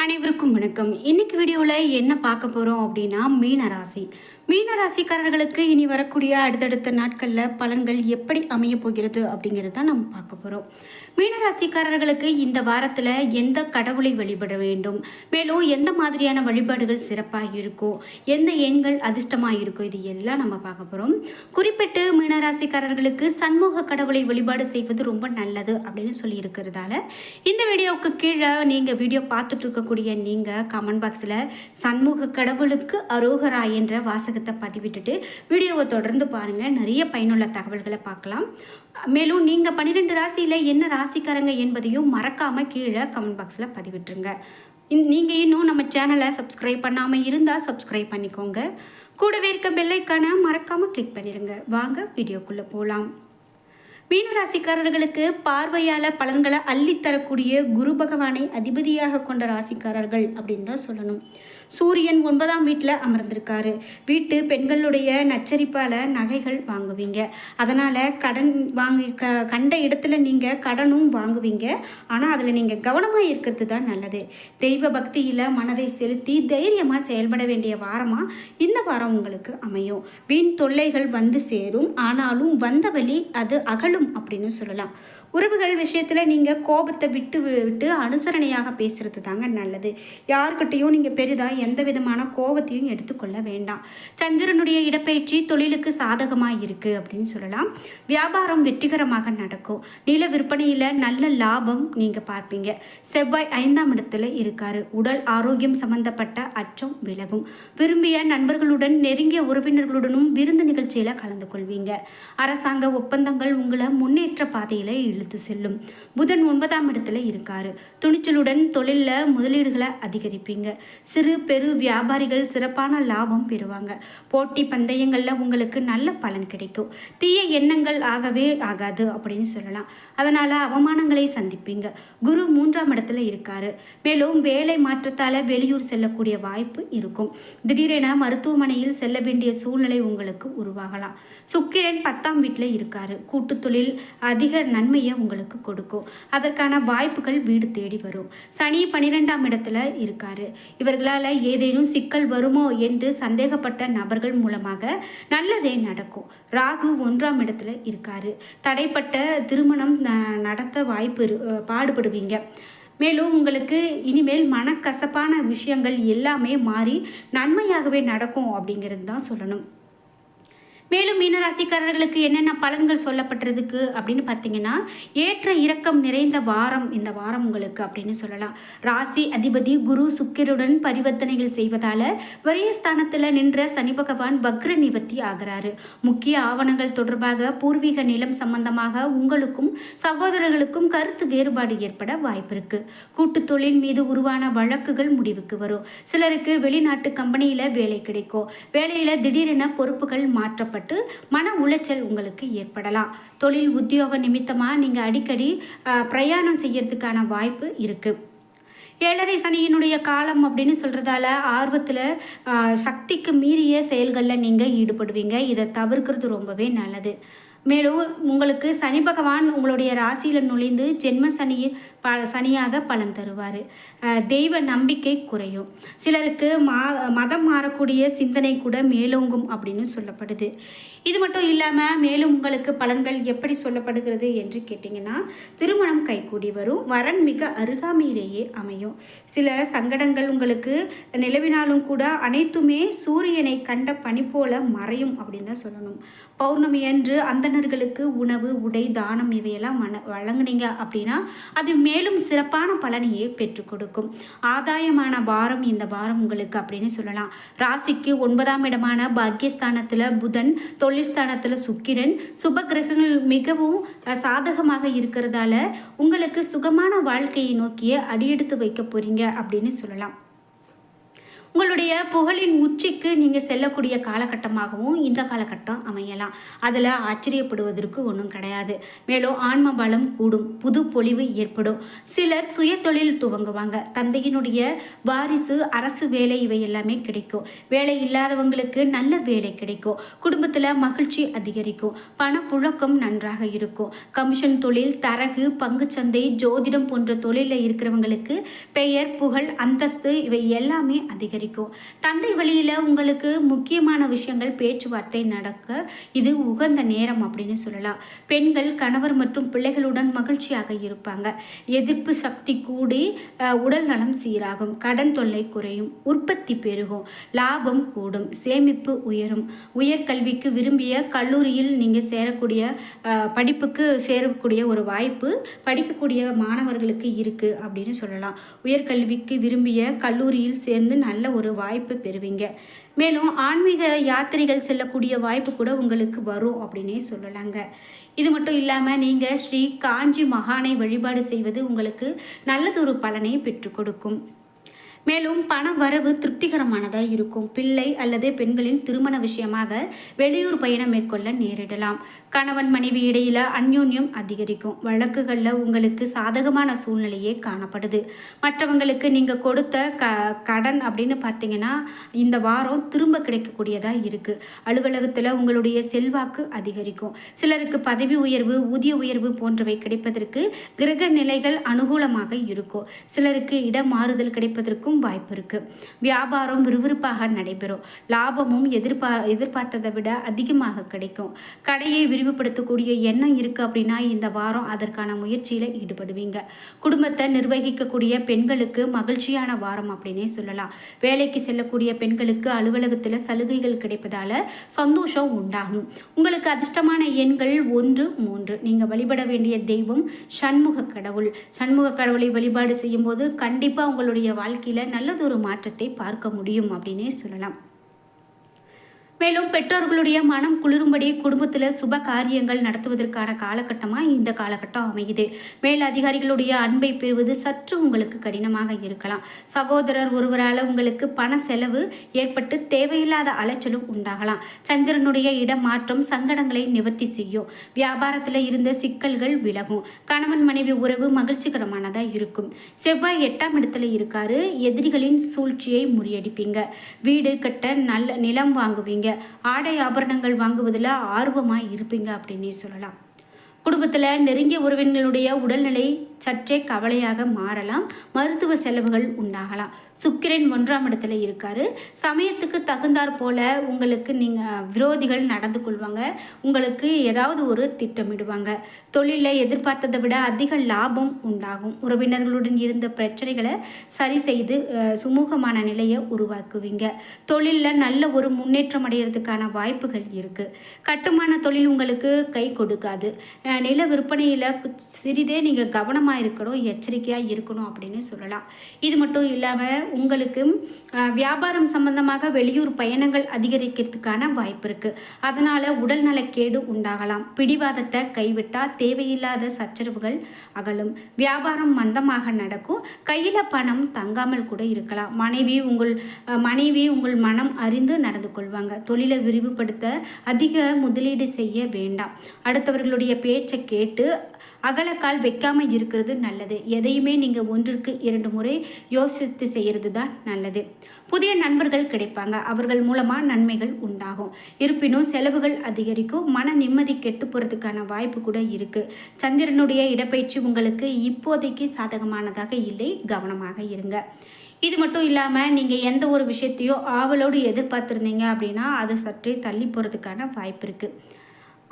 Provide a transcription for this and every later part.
அனைவருக்கும் வணக்கம். இன்னைக்கு வீடியோவில் என்ன பார்க்க போகிறோம் அப்படின்னா மீனராசி. மீனராசிக்காரர்களுக்கு இனி வரக்கூடிய அடுத்தடுத்த நாட்களில் பலன்கள் எப்படி அமைய போகிறது அப்படிங்கிறது தான் நம்ம பார்க்க போகிறோம். மீனராசிக்காரர்களுக்கு இந்த வாரத்தில் எந்த கடவுளை வழிபட வேண்டும், மேலும் எந்த மாதிரியான வழிபாடுகள் சிறப்பாக இருக்கும், எந்த எண்கள் அதிர்ஷ்டமாக இருக்கும், இது எல்லாம் நம்ம பார்க்க போகிறோம். குறிப்பிட்டு மீனராசிக்காரர்களுக்கு சண்முக கடவுளை வழிபாடு செய்வது ரொம்ப நல்லது அப்படின்னு சொல்லி இருக்கிறதால இந்த வீடியோவுக்கு கீழே நீங்கள் வீடியோ பார்த்துட்டு இருக்கக்கூடிய நீங்கள் கமெண்ட் பாக்ஸில் சண்முக கடவுளுக்கு அரோகரா என்ற வாசகத்தை பதிவிட்டுட்டு வீடியோவை தொடர்ந்து பாருங்கள். நிறைய பயனுள்ள தகவல்களை பார்க்கலாம். மேலும் நீங்கள் 12 ராசியில் என்ன ராசிக்காரங்க என்பதையும் மறக்காமல் கீழே கமெண்ட் பாக்ஸில் பதிவிட்டுருங்க. நீங்கள் இன்னும் நம்ம சேனலை சப்ஸ்கிரைப் பண்ணாமல் இருந்தால் சப்ஸ்கிரைப் பண்ணிக்கோங்க. கூடவே இருக்க பெல்லைக்கான மறக்காமல் கிளிக் பண்ணிடுங்க. வாங்க வீடியோக்குள்ளே போகலாம். மீனராசிக்காரர்களுக்கு பார்வையால் பலன்களை அள்ளித்தரக்கூடிய குரு பகவானை அதிபதியாக கொண்ட ராசிக்காரர்கள் அப்படின்னு தான் சொல்லணும். சூரியன் 9ஆம் வீட்டில் அமர்ந்திருக்காரு. வீட்டு பெண்களுடைய நச்சரிப்பால் நகைகள் வாங்குவீங்க. அதனால் கடன் வாங்கி கண்ட இடத்துல நீங்கள் கடனும் வாங்குவீங்க. ஆனால் அதில் நீங்கள் கவனமாக இருக்கிறது தான் நல்லது. தெய்வ பக்தியில் மனதை செலுத்தி தைரியமாக செயல்பட வேண்டிய வாரமாக இந்த வாரம் உங்களுக்கு அமையும். வீண் தொல்லைகள் வந்து சேரும், ஆனாலும் வந்த வழி அது அகலும் அப்படின்னு சொல்லலாம். உறவுகள் விஷயத்தில் நீங்கள் கோபத்தை விட்டு அனுசரணையாக பேசுகிறது தாங்க நல்லது. யாருக்கிட்டையும் நீங்கள் பெரிதாக எந்த விதமான கோபத்தையும் எடுத்துக்கொள்ள வேண்டாம். சந்திரனுடைய இடப்பெயர்ச்சி தொழிலுக்கு சாதகமாக இருக்குது அப்படின்னு சொல்லலாம். வியாபாரம் வெற்றிகரமாக நடக்கும். நில விற்பனையில் நல்ல லாபம் நீங்கள் பார்ப்பீங்க. செவ்வாய் 5ஆம் இடத்துல இருக்காரு. உடல் ஆரோக்கியம் சம்பந்தப்பட்ட அச்சம் விலகும். விரும்பிய நண்பர்களுடன் நெருங்கிய உறவினர்களுடனும் விருந்து நிகழ்ச்சியில் கலந்து கொள்வீங்க. அரசாங்க ஒப்பந்தங்கள் உங்களை முன்னேற்ற பாதையில் இழுத்து செல்லும். புதன் 9ஆம் இடத்துல இருக்காரு. துணிச்சலுடன் தொழிலில் முதலீடுகளை அதிகரிப்பீங்க. சிறு பெரு வியாபாரிகள் சிறப்பான லாபம் பெறுவாங்க. போட்டி பந்தயங்களில் உங்களுக்கு நல்ல பலன் கிடைக்கும். தீய எண்ணங்கள் ஆகவே ஆகாது அப்படின்னு சொல்லலாம். அதனால் அவமானங்களை சந்திப்பீங்க. குரு 3ஆம் இடத்துல இருக்காரு. மேலும் வேலை மாற்றத்தால் வெளியூர் செல்லக்கூடிய வாய்ப்பு இருக்கும். திடீரென மருத்துவமனையில் செல்ல வேண்டிய சூழ்நிலை உங்களுக்கு உருவாகலாம். சுக்கிரன் 10ஆம் வீட்டில் இருக்காரு. கூட்டு தொழில் அதிக நன்மையை உங்களுக்கு கொடுக்கும். அதற்கான வாய்ப்புகள் வீடு தேடி வரும். சனி 12ஆம் இடத்துல இருக்காரு. இவர்களால் ஏதேனும் சிக்கல் வருமோ என்று சந்தேகப்பட்ட நபர்கள் மூலமாக நல்லதே நடக்கும். ராகு 1ஆம் இடத்துல இருக்காரு. தடைப்பட்ட திருமணம் நடத்த பாடுபடுவீங்க. மேலும் உங்களுக்கு இனிமேல் மனக்கசப்பான விஷயங்கள் எல்லாமே மாறி நன்மையாகவே நடக்கும் அப்படிங்கிறது தான் சொல்லணும். மேலும் மீனராசிக்காரர்களுக்கு என்னென்ன பலன்கள் சொல்லப்பட்டிருக்கு அப்படின்னு பார்த்தீங்கன்னா, ஏற்ற இறக்கம் நிறைந்த வாரம் இந்த வாரம் உங்களுக்கு அப்படின்னு சொல்லலாம். ராசி அதிபதி குரு சுக்கிரனுடன் பரிவர்த்தனைகள் செய்வதால் விரயஸ்தானத்தில் நின்ற சனி பகவான் வக்ர நிவர்த்தி ஆகிறாரு. முக்கிய ஆவணங்கள் தொடர்பாக பூர்வீக நிலம் சம்பந்தமாக உங்களுக்கும் சகோதரர்களுக்கும் கருத்து வேறுபாடு ஏற்பட வாய்ப்பு இருக்கு. கூட்டு தொழில் மீது உருவான வழக்குகள் முடிவுக்கு வரும். சிலருக்கு வெளிநாட்டு கம்பெனியில் வேலை கிடைக்கும். வேலையில் திடீரென பொறுப்புகள் மாற்றப்படும். மன உளைச்சல் உங்களுக்கு ஏற்படலாம். தொழில் உத்தியோக நிமித்தமாக நீங்கள் அடிக்கடி பிரயாணம் செய்யறதுக்கான வாய்ப்பு இருக்குது. 7.5 சனியினுடைய காலம் அப்படின்னு சொல்கிறதால ஆர்வத்தில் சக்திக்கு மீறிய செயல்களில் நீங்கள் ஈடுபடுவீங்க. இதை தவிர்க்கிறது ரொம்பவே நல்லது. மேலும் உங்களுக்கு சனி பகவான் உங்களுடைய ராசியில் நுழைந்து ஜென்ம சனியாக பலன் தருவார். தெய்வ நம்பிக்கை குறையும். சிலருக்கு மதம் மாறக்கூடிய சிந்தனை கூட மேலோங்கும் அப்படின்னு சொல்லப்படுது. இது மட்டும் இல்லாமல் மேலும் உங்களுக்கு பலன்கள் எப்படி சொல்லப்படுகிறது என்று கேட்டிங்கன்னா, திருமணம் கைகூடி வரும். வரன் மிக அருகாமையிலேயே அமையும். சில சங்கடங்கள் உங்களுக்கு நிலவினாலும் கூட அனைத்துமே சூரியனை கண்ட பனி போல மறையும் அப்படின்னு தான் சொல்லணும். பௌர்ணமி அன்று அந்தணர்களுக்கு உணவு உடை தானம் இவையெல்லாம் வழங்குனீங்க அப்படின்னா அது மேலும் சிறப்பான பலனையே பெற்றுக் கொடுக்கும். ஆதாயமான வாரம் இந்த வாரம் உங்களுக்கு அப்படின்னு சொல்லலாம். ராசிக்கு 9ஆம் இடமான பாக்கியஸ்தானத்தில் புதன், தொழில் ஸ்தானத்தில் சுக்கிரன், சுப கிரகங்கள் மிகவும் சாதகமாக இருக்கிறதால உங்களுக்கு சுகமான வாழ்க்கையை நோக்கிய அடியெடுத்து வைக்க போறீங்க அப்படின்னு சொல்லலாம். உங்களுடைய புகழின் உச்சிக்கு நீங்கள் செல்லக்கூடிய காலகட்டமாகவும் இந்த காலகட்டம் அமையலாம். அதில் ஆச்சரியப்படுவதற்கு ஒன்றும் கிடையாது. மேலும் ஆன்ம பலம் கூடும், புது பொலிவு ஏற்படும். சிலர் சுய தொழில் துவங்குவாங்க. தந்தையினுடைய வாரிசு, அரசு வேலை இவை எல்லாமே கிடைக்கும். வேலை இல்லாதவங்களுக்கு நல்ல வேலை கிடைக்கும். குடும்பத்தில் மகிழ்ச்சி அதிகரிக்கும். பணப்புழக்கம் நன்றாக இருக்கும். கமிஷன் தொழில், தரகு, பங்குச்சந்தை, ஜோதிடம் போன்ற தொழிலில் இருக்கிறவங்களுக்கு பெயர், புகழ், அந்தஸ்து இவை எல்லாமே அதிகரிக்கும். தந்தை வழியில் உங்களுக்கு முக்கியமான விஷயங்கள் பேச்சுவார்த்தை நடக்க இது உகந்த நேரம் அப்படின்னு சொல்லலாம். பெண்கள் கணவர் மற்றும் பிள்ளைகளுடன் மகிழ்ச்சியாக இருப்பாங்க. எதிர்ப்பு சக்தி கூடி உடல் நலம் சீராகும். கடன் தொல்லை குறையும். உற்பத்தி பெருகும். லாபம் கூடும். சேமிப்பு உயரும். உயர்கல்விக்கு விரும்பிய கல்லூரியில் நீங்கள் சேரக்கூடிய படிப்புக்கு சேரக்கூடிய ஒரு வாய்ப்பு படிக்கக்கூடிய மாணவர்களுக்கு இருக்குது அப்படின்னு சொல்லலாம். உயர்கல்விக்கு விரும்பிய கல்லூரியில் சேர்ந்து நல்ல ஒரு வாய்ப்பு பெறுவீங்க. மேலும் ஆன்மீக யாத்திரைகள் செல்லக்கூடிய வாய்ப்பு கூட உங்களுக்கு வரும் அப்படின்னே சொல்லலாங்க. இது மட்டும் இல்லாமல் நீங்கள் ஸ்ரீ காஞ்சி மகானை வழிபாடு செய்வது உங்களுக்கு நல்லதொரு பலனை பெற்றுக் கொடுக்கும். மேலும் பண வரவு திருப்திகரமானதாக இருக்கும். பிள்ளை அல்லது பெண்களின் திருமண விஷயமாக வெளியூர் பயணம் மேற்கொள்ள நேரிடலாம். கணவன் மனைவி இடையில அந்யோன்யம் அதிகரிக்கும். வழக்குகளில் உங்களுக்கு சாதகமான சூழ்நிலையே காணப்படுது. மற்றவங்களுக்கு நீங்கள் கொடுத்த கடன் அப்படின்னு பார்த்தீங்கன்னா இந்த வாரம் திரும்ப கிடைக்கக்கூடியதாக இருக்குது. அலுவலகத்தில் உங்களுடைய செல்வாக்கு அதிகரிக்கும். சிலருக்கு பதவி உயர்வு, ஊதிய உயர்வு போன்றவை கிடைப்பதற்கு கிரக நிலைகள் அனுகூலமாக இருக்கும். சிலருக்கு இடம் மாறுதல் கிடைப்பதற்கும் வாய்ப்பு இருக்கு. வியாபாரம் விறுவிறுப்பாக நடைபெறும். லாபமும் எதிர்பார்த்ததை விட அதிகமாக கிடைக்கும். கடையை விரிவுபடுத்தக்கூடிய எண்ணம் இருக்கு அப்படின்னா இந்த வாரம் அதற்கான முயற்சியில ஈடுபடுவீங்க. குடும்பத்தை நிர்வகிக்கக்கூடிய பெண்களுக்கு மகிழ்ச்சியான வாரம் அப்படின்னே சொல்லலாம். வேலைக்கு செல்லக்கூடிய பெண்களுக்கு அலுவலகத்தில் சலுகைகள் கிடைப்பதால சந்தோஷம் உண்டாகும். உங்களுக்கு அதிர்ஷ்டமான எண்கள் 1, 3. நீங்க வழிபட வேண்டிய தெய்வம் சண்முக கடவுள். சண்முக கடவுளை வழிபாடு செய்யும் போது கண்டிப்பா உங்களுடைய வாழ்க்கையில நல்லதொரு மாற்றத்தை பார்க்க முடியும் அப்படின்னே சொல்லலாம். மேலும் பெற்றோர்களுடைய மனம் குளிரும்படி குடும்பத்தில் சுப காரியங்கள் நடத்துவதற்கான காலகட்டமாக இந்த காலகட்டம் அமையுது. மேல் அதிகாரிகளுடைய அன்பை பெறுவது சற்று உங்களுக்கு கடினமாக இருக்கலாம். சகோதரர் ஒருவரால் உங்களுக்கு பண செலவு ஏற்பட்டு தேவையில்லாத அலைச்சலும் உண்டாகலாம். சந்திரனுடைய இடமாற்றம் சங்கடங்களை நிவர்த்தி செய்யும். வியாபாரத்தில் இருந்த சிக்கல்கள் விலகும். கணவன் மனைவி உறவு மகிழ்ச்சிகரமானதாக இருக்கும். செவ்வாய் 8ஆம் இடத்துல இருக்காரு. எதிரிகளின் சூழ்ச்சியை முறியடிப்பீங்க. வீடு கட்ட நல்ல நிலம் வாங்குவீங்க. ஆடை ஆபரணங்கள் வாங்குவதில் ஆர்வமாக இருப்பீங்க அப்படின்னே சொல்லலாம். குடும்பத்தில் நெருங்கிய உறவினர்களுடைய உடல்நிலை சற்றே கவலையாக மாறலாம். மருத்துவ செலவுகள் உண்டாகலாம். சுக்கிரன் 1ஆம் இடத்துல இருக்காரு. சமயத்துக்கு தகுந்தாற் போல உங்களுக்கு விரோதிகள் நடந்து கொள்வாங்க. உங்களுக்கு ஏதாவது ஒரு திட்டமிடுவாங்க. தொழிலில் எதிர்பார்த்ததை விட அதிக லாபம் உண்டாகும். உறவினர்களுடன் இருந்த பிரச்சனைகளை சரி செய்து சுமூகமான நிலையை உருவாக்குவீங்க. தொழிலில் நல்ல ஒரு முன்னேற்றம் அடைகிறதுக்கான வாய்ப்புகள் இருக்குது. கட்டுமான தொழில் உங்களுக்கு கை கொடுக்காது. நில விற்பனையில் சிறிதே நீங்கள் கவனமாக இருக்கணும், எச்சரிக்கையாக இருக்கணும் அப்படின்னு சொல்லலாம். இது மட்டும் இல்லாமல் உங்களுக்கு வியாபாரம் சம்பந்தமாக வெளியூர் பயணங்கள் அதிகரிக்கிறதுக்கான வாய்ப்பு இருக்குது. அதனால் உடல்நலக்கேடு உண்டாகலாம். பிடிவாதத்தை கைவிட்டால் தேவையில்லாத சச்சரவுகள் அகலும். வியாபாரம் மந்தமாக நடக்கும். கையில் பணம் தங்காமல் கூட இருக்கலாம். மனைவி உங்கள் மனம் அறிந்து நடந்து கொள்வாங்க. தொழிலை விரிவுபடுத்த அதிக முதலீடு செய்ய வேண்டாம். அடுத்தவர்களுடைய பேச்சை கேட்டு அகலக்கால் வைக்காமல் இருக்கிறது நல்லது. எதையுமே நீங்கள் 1க்கு 2 முறை யோசித்து செய்கிறது தான் நல்லது. புதிய நண்பர்கள் கிடைப்பாங்க. அவர்கள் மூலமாக நன்மைகள் உண்டாகும். இருப்பினும் செலவுகள் அதிகரிக்கும். மன நிம்மதி கெட்டு போகிறதுக்கான வாய்ப்பு கூட இருக்குது. சந்திரனுடைய இடப்பெயர்ச்சி உங்களுக்கு இப்போதைக்கு சாதகமானதாக இல்லை. கவனமாக இருங்க. இது மட்டும் இல்லாமல் நீங்கள் எந்த ஒரு விஷயத்தையோ ஆவலோடு எதிர்பார்த்துருந்தீங்க அப்படின்னா அது சற்றே தள்ளி போகிறதுக்கான வாய்ப்பு இருக்குது.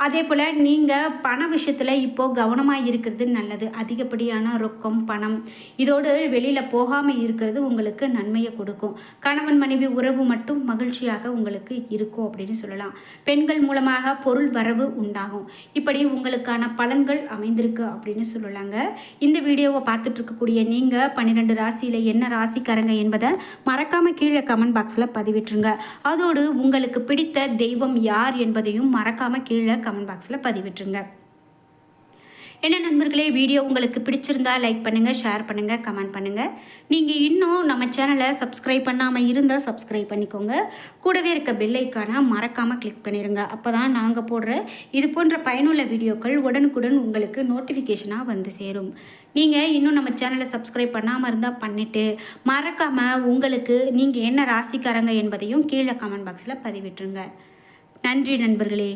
அதே போல் நீங்கள் பண விஷயத்தில் இப்போது கவனமாக இருக்கிறது நல்லது. அதிகப்படியான ரொக்கம், பணம் இதோடு வெளியில் போகாமல் இருக்கிறது உங்களுக்கு நன்மையை கொடுக்கும். கணவன் மனைவி உறவு மட்டும் மகிழ்ச்சியாக உங்களுக்கு இருக்கும் அப்படின்னு சொல்லலாம். பெண்கள் மூலமாக பொருள் வரவு உண்டாகும். இப்படி உங்களுக்கான பலன்கள் அமைந்திருக்கு அப்படின்னு சொல்லலாங்க. இந்த வீடியோவை பார்த்துட்டு இருக்கக்கூடிய நீங்கள் 12 ராசியில் என்ன ராசிக்காரங்க என்பதை மறக்காமல் கீழே கமெண்ட் பாக்ஸில் பதிவிட்டுருங்க. அதோடு உங்களுக்கு பிடித்த தெய்வம் யார் என்பதையும் மறக்காமல் கீழே கமெண்ட் பாக்ஸில் பதிவிட்டுருங்க. என்ன நண்பர்களே, வீடியோ உங்களுக்கு பிடிச்சிருந்தா லைக் பண்ணுங்கள், ஷேர் பண்ணுங்கள், கமெண்ட் பண்ணுங்கள். நீங்கள் இன்னும் நம்ம சேனலை சப்ஸ்கிரைப் பண்ணாமல் இருந்தால் சப்ஸ்கிரைப் பண்ணிக்கோங்க. கூடவே இருக்க பெல் ஐக்கானை மறக்காமல் கிளிக் பண்ணிடுங்க. அப்போ தான் நாங்கள் போடுற இது போன்ற பயனுள்ள வீடியோக்கள் உடனுக்குடன் உங்களுக்கு நோட்டிஃபிகேஷனாக வந்து சேரும். நீங்கள் இன்னும் நம்ம சேனலை சப்ஸ்கிரைப் பண்ணாமல் இருந்தால் பண்ணிவிட்டு மறக்காமல் உங்களுக்கு நீங்கள் என்ன ராசிக்காரங்க என்பதையும் கீழே கமெண்ட் பாக்ஸில் பதிவிட்டுருங்க. நன்றி நண்பர்களே.